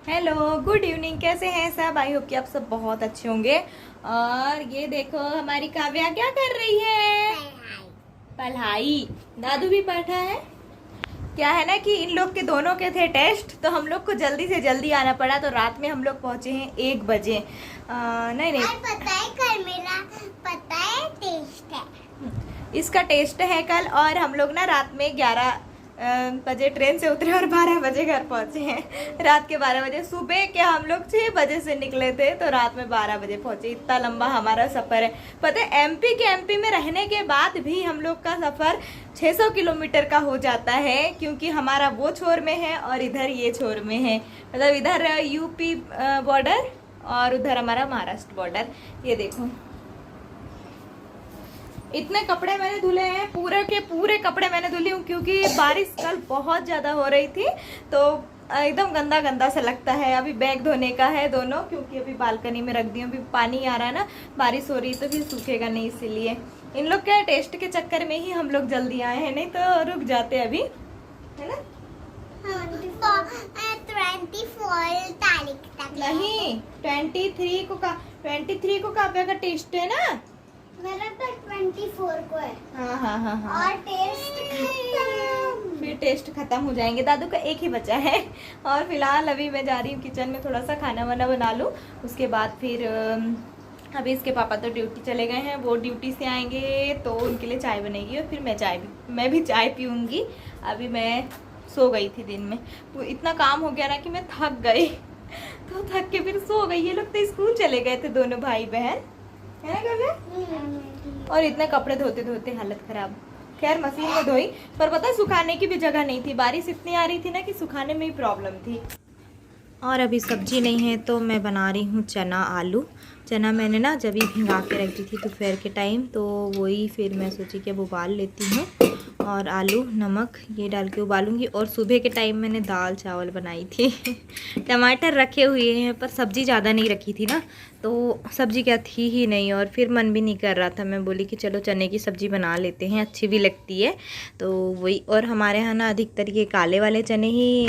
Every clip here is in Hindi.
Hello, good evening. कैसे हैं सब? आई होप कि आप सब बहुत अच्छे होंगे। और ये देखो हमारी काव्या क्या कर रही है? पढ़ाई। दादू भी पढ़ा है। क्या है ना कि इन लोग के दोनों के थे टेस्ट, तो हम लोग को जल्दी से जल्दी आना पड़ा, तो रात में हम लोग पहुंचे हैं 1 बजे। नहीं नहीं, पता है कल मेरा पता है टेस्ट है। इसका टेस्ट है कल। और हम लोग ना रात में 11 बजे ट्रेन से उतरे और 12 बजे घर पहुंचे हैं। रात के 12 बजे। सुबह के हम लोग 6 बजे से निकले थे, तो रात में 12 बजे पहुंचे। इतना लंबा हमारा सफर है। पता है एमपी में रहने के बाद भी हम लोग का सफर 600 किलोमीटर का हो जाता है, क्योंकि हमारा वो छोर में है और इधर ये छोर में है। मतलब इधर यूपी बॉर्डर और उधर हमारा महाराष्ट्र बॉर्डर। ये देखो इतने कपड़े मैंने धुले हैं, पूरे के पूरे कपड़े मैंने धुली हूँ, क्योंकि बारिश कल बहुत ज़्यादा हो रही थी, तो एकदम गंदा गंदा सा लगता है। अभी बैग धोने का है दोनों, क्योंकि अभी बालकनी में रख दी हूँ। अभी पानी आ रहा है ना, बारिश हो रही तो फिर सूखेगा नहीं, इसीलिए। इन लोग क्या टेस्ट के चक्कर में ही हम लोग जल्दी आए हैं, नहीं तो रुक जाते अभी, है ना? 24 तारीख तक नहीं, 23 को काव्या का टेस्ट है ना। मेरा तो 24 को है। हाँ। और टेस्ट खत्म। फिर टेस्ट खत्म हो जाएंगे। दादू का एक ही बचा है। और फिलहाल अभी मैं जा रही हूँ किचन में, थोड़ा सा खाना वाना बना लूँ। उसके बाद फिर अभी इसके पापा तो ड्यूटी चले गए हैं, वो ड्यूटी से आएंगे तो उनके लिए चाय बनेगी, और फिर मैं भी चाय पीऊँगी। अभी मैं सो गई थी दिन में, वो इतना काम हो गया ना कि मैं थक गई। तो थक के फिर सो गई। ये लोग तो स्कूल चले गए थे, दोनों भाई बहन, है ना कभी? और इतने कपड़े धोते धोते हालत खराब। खैर मशीन में धोई, पर पता है सुखाने की भी जगह नहीं थी। बारिश इतनी आ रही थी ना कि सुखाने में ही प्रॉब्लम थी। और अभी सब्जी नहीं है, तो मैं बना रही हूँ चना आलू। चना मैंने ना जब भी भिंगा के रख दी थी दोपहर के टाइम, तो वही फिर मैं सोची कि अब उबाल लेती हूँ। और आलू नमक ये डाल के उबालूंगी। और सुबह के टाइम मैंने दाल चावल बनाई थी। टमाटर रखे हुए हैं, पर सब्ज़ी ज़्यादा नहीं रखी थी ना, तो सब्ज़ी क्या थी ही नहीं, और फिर मन भी नहीं कर रहा था। मैं बोली कि चलो चने की सब्ज़ी बना लेते हैं, अच्छी भी लगती है। तो वही। और हमारे यहाँ ना अधिकतर ये काले वाले चने ही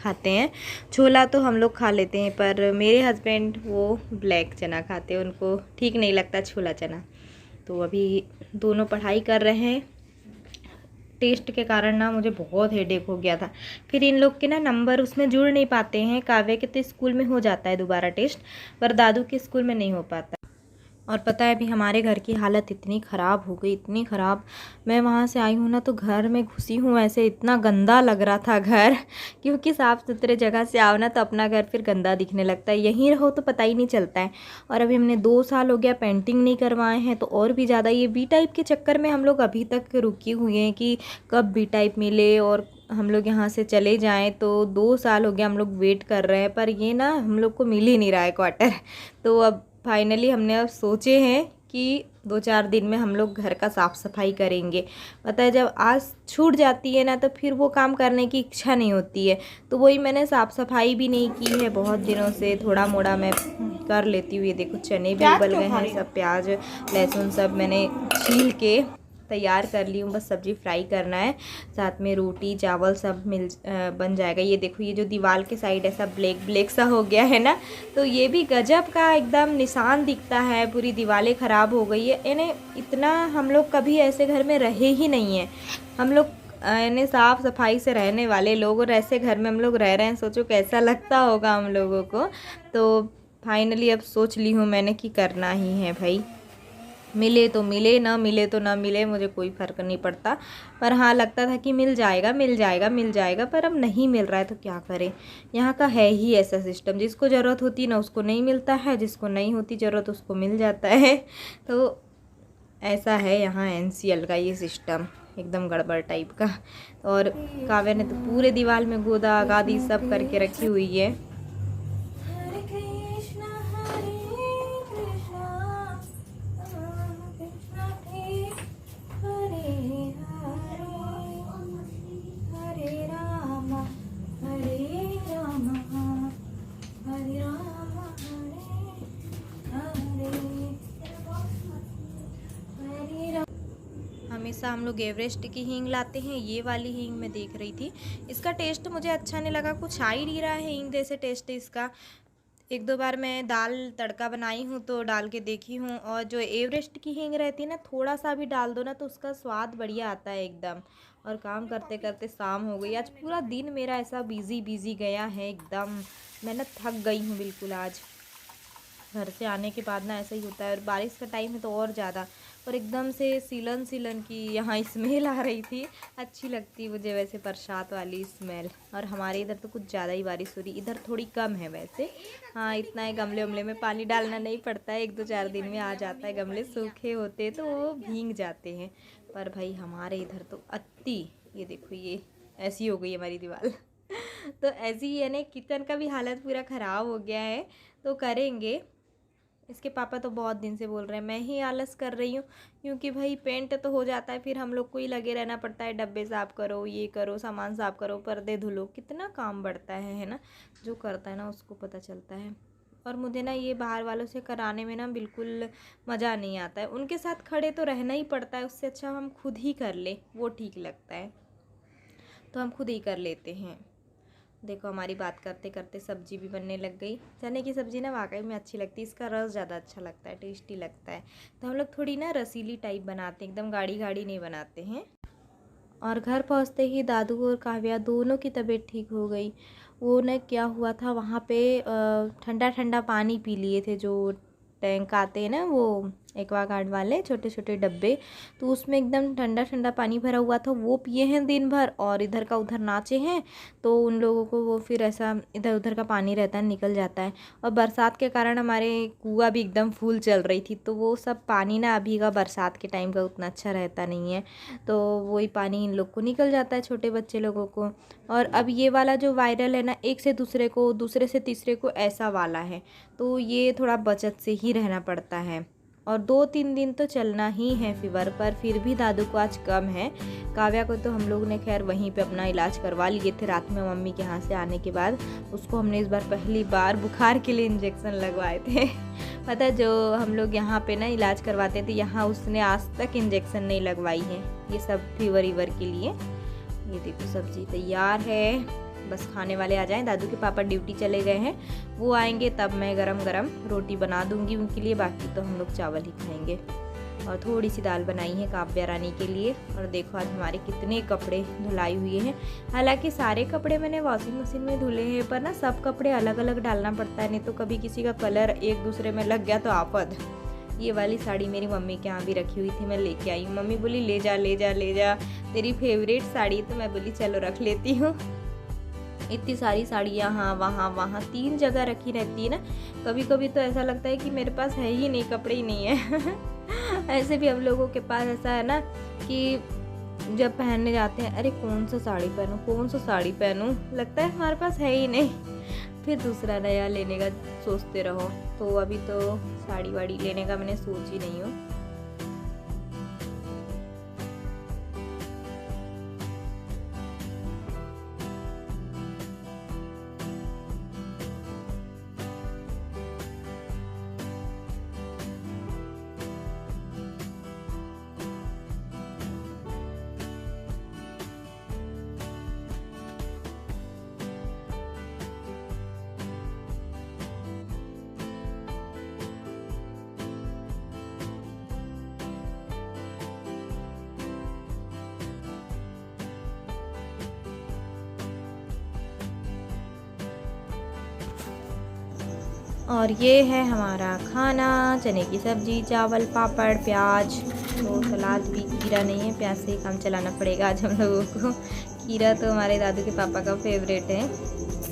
खाते हैं। छोला तो हम लोग खा लेते हैं, पर मेरे हस्बैंड वो ब्लैक चना खाते हैं, उनको ठीक नहीं लगता छोला चना। तो अभी दोनों पढ़ाई कर रहे हैं। टेस्ट के कारण ना मुझे बहुत हेडेक हो गया था। फिर इन लोग के ना नंबर उसमें जुड़ नहीं पाते हैं। काव्या के तो स्कूल में हो जाता है दोबारा टेस्ट, पर दादू के स्कूल में नहीं हो पाता। और पता है अभी हमारे घर की हालत इतनी ख़राब हो गई, इतनी ख़राब। मैं वहाँ से आई हूँ ना, तो घर में घुसी हूँ ऐसे, इतना गंदा लग रहा था घर। क्योंकि साफ़ सुथरे जगह से आओ ना, तो अपना घर फिर गंदा दिखने लगता है। यहीं रहो तो पता ही नहीं चलता है। और अभी हमने 2 साल हो गया पेंटिंग नहीं करवाए हैं, तो और भी ज़्यादा ये बी टाइप के चक्कर में हम लोग अभी तक रुके हुए हैं कि कब बी टाइप मिले और हम लोग यहाँ से चले जाएँ। तो 2 साल हो गया हम लोग वेट कर रहे हैं, पर ये ना हम लोग को मिल ही नहीं रहा है क्वार्टर। तो अब फाइनली हमने अब सोचे हैं कि 2-4 दिन में हम लोग घर का साफ़ सफाई करेंगे। पता है जब आज छूट जाती है ना, तो फिर वो काम करने की इच्छा नहीं होती है। तो वही मैंने साफ़ सफाई भी नहीं की है बहुत दिनों से। थोड़ा मोड़ा मैं कर लेती हूँ। ये देखो चने भी उबल गए हैं, सब प्याज लहसुन सब मैंने छील के तैयार कर ली हूँ। बस सब्ज़ी फ्राई करना है, साथ में रोटी चावल सब बन जाएगा। ये देखो ये जो दीवार के साइड ऐसा ब्लैक ब्लैक सा हो गया है ना, तो ये भी गजब का एकदम निशान दिखता है। पूरी दीवारें ख़राब हो गई है। यानी इतना हम लोग कभी ऐसे घर में रहे ही नहीं है। हम लोग यानी साफ़ सफाई से रहने वाले लोग, और ऐसे घर में हम लोग रह रहे हैं। सोचो कैसा लगता होगा हम लोगों को। तो फाइनली अब सोच ली हूँ मैंने कि करना ही है भाई। मिले तो मिले, ना मिले तो ना मिले, मुझे कोई फ़र्क नहीं पड़ता। पर हाँ लगता था कि मिल जाएगा मिल जाएगा मिल जाएगा, पर अब नहीं मिल रहा है तो क्या करें। यहाँ का है ही ऐसा सिस्टम, जिसको ज़रूरत होती ना उसको नहीं मिलता है, जिसको नहीं होती ज़रूरत उसको मिल जाता है। तो ऐसा है यहाँ एनसीएल का ये सिस्टम, एकदम गड़बड़ टाइप का। और काव्या ने तो पूरे दीवार में गोदा गादी सब करके रखी हुई है। हमेशा हम लोग एवरेस्ट की हींग लाते हैं। ये वाली हींग मैं देख रही थी, इसका टेस्ट मुझे अच्छा नहीं लगा, कुछ आ ही नहीं रहा है हींग जैसे टेस्ट इसका। एक दो बार मैं दाल तड़का बनाई हूँ तो डाल के देखी हूँ, और जो एवरेस्ट की हींग रहती है ना, थोड़ा सा भी डाल दो ना तो उसका स्वाद बढ़िया आता है एकदम। और काम करते करते शाम हो गई, आज पूरा दिन मेरा ऐसा बिजी गया है एकदम, मैं ना थक गई हूँ बिल्कुल आज। घर से आने के बाद ना ऐसा ही होता है, और बारिश का टाइम है तो और ज़्यादा। और एकदम से सीलन की यहाँ स्मेल आ रही थी, अच्छी लगती मुझे वैसे बरसात वाली स्मेल। और हमारे इधर तो कुछ ज़्यादा ही बारिश हो रही, इधर थोड़ी कम है वैसे। हाँ, इतना है, गमले वमले में पानी डालना नहीं पड़ता है, 1-2-4 दिन में आ जाता है। गमले सूखे होते तो वो भीग जाते हैं, पर भाई हमारे इधर तो अति, ये देखो ये ऐसी हो गई हमारी दीवार तो ऐसी ही है ना, किचन का भी हालत पूरा ख़राब हो गया है। तो करेंगे, इसके पापा तो बहुत दिन से बोल रहे हैं, मैं ही आलस कर रही हूँ, क्योंकि भाई पेंट तो हो जाता है, फिर हम लोग को ही लगे रहना पड़ता है, डब्बे साफ़ करो, ये करो, सामान साफ़ करो, पर्दे धुलो, कितना काम बढ़ता है ना। जो करता है ना उसको पता चलता है। और मुझे ना ये बाहर वालों से कराने में ना बिल्कुल मज़ा नहीं आता है, उनके साथ खड़े तो रहना ही पड़ता है, उससे अच्छा हम खुद ही कर ले, वो ठीक लगता है, तो हम खुद ही कर लेते हैं। देखो हमारी बात करते करते सब्जी भी बनने लग गई। चने की सब्ज़ी ना वाकई में अच्छी लगती है, इसका रस ज़्यादा अच्छा लगता है, टेस्टी लगता है। तो हम लोग थोड़ी ना रसीली टाइप बनाते हैं, एकदम गाढ़ी गाढ़ी नहीं बनाते हैं। और घर पहुंचते ही दादू और काव्या दोनों की तबीयत ठीक हो गई। वो ना क्या हुआ था, वहाँ पे ठंडा ठंडा पानी पी लिए थे, जो टैंक आते हैं ना वो एक्वागार्ड वाले छोटे छोटे डब्बे, तो उसमें एकदम ठंडा ठंडा पानी भरा हुआ था, वो पिए हैं दिन भर, और इधर का उधर नाचे हैं, तो उन लोगों को वो फिर ऐसा इधर उधर का पानी रहता है, निकल जाता है। और बरसात के कारण हमारे कुआँ भी एकदम फुल चल रही थी, तो वो सब पानी ना अभी का बरसात के टाइम का उतना अच्छा रहता नहीं है, तो वही पानी इन लोग को निकल जाता है, छोटे बच्चे लोगों को। और अब ये वाला जो वायरल है ना, एक से दूसरे को, दूसरे से तीसरे को ऐसा वाला है, तो ये थोड़ा बचत से ही रहना पड़ता है। और 2-3 दिन तो चलना ही है फीवर पर, फिर भी दादू को आज कम है। काव्या को तो हम लोग ने खैर वहीं पे अपना इलाज करवा लिए थे रात में, मम्मी के यहाँ से आने के बाद। उसको हमने इस बार पहली बार बुखार के लिए इंजेक्शन लगवाए थे पता है, जो हम लोग यहाँ पे ना इलाज करवाते थे, यहाँ उसने आज तक इंजेक्शन नहीं लगवाई है, ये सब फीवर के लिए। ये देखो सब्जी तैयार है, बस खाने वाले आ जाएं। दादू के पापा ड्यूटी चले गए हैं, वो आएंगे तब मैं गरम गरम रोटी बना दूंगी उनके लिए, बाकी तो हम लोग चावल ही खाएंगे। और थोड़ी सी दाल बनाई है काव्या रानी के लिए। और देखो आज हमारे कितने कपड़े धुलाई हुए हैं, हालांकि सारे कपड़े मैंने वॉशिंग मशीन में धुले हैं, पर ना सब कपड़े अलग अलग डालना पड़ता है, नहीं तो कभी किसी का कलर एक दूसरे में लग गया तो आफत। ये वाली साड़ी मेरी मम्मी के यहाँ भी रखी हुई थी, मैं लेके आई हूँ। मम्मी बोली ले जा ले जा ले जा, तेरी फेवरेट साड़ी, तो मैं बोली चलो रख लेती हूँ। इतनी सारी साड़ियाँ यहाँ वहाँ 3 जगह रखी रहती है ना, कभी कभी तो ऐसा लगता है कि मेरे पास है ही नहीं, कपड़े ही नहीं है ऐसे भी हम लोगों के पास ऐसा है ना कि जब पहनने जाते हैं, अरे कौन सा साड़ी पहनूं, लगता है हमारे पास है ही नहीं, फिर दूसरा नया लेने का सोचते रहो। तो अभी तो साड़ी वाड़ी लेने का मैंने सोच ही नहीं हूँ। और ये है हमारा खाना, चने की सब्ज़ी, चावल, पापड़, प्याज, तो सलाद भी। खीरा नहीं है, प्याज से ही काम चलाना पड़ेगा आज हम लोगों को। खीरा तो हमारे दादू के पापा का फेवरेट है।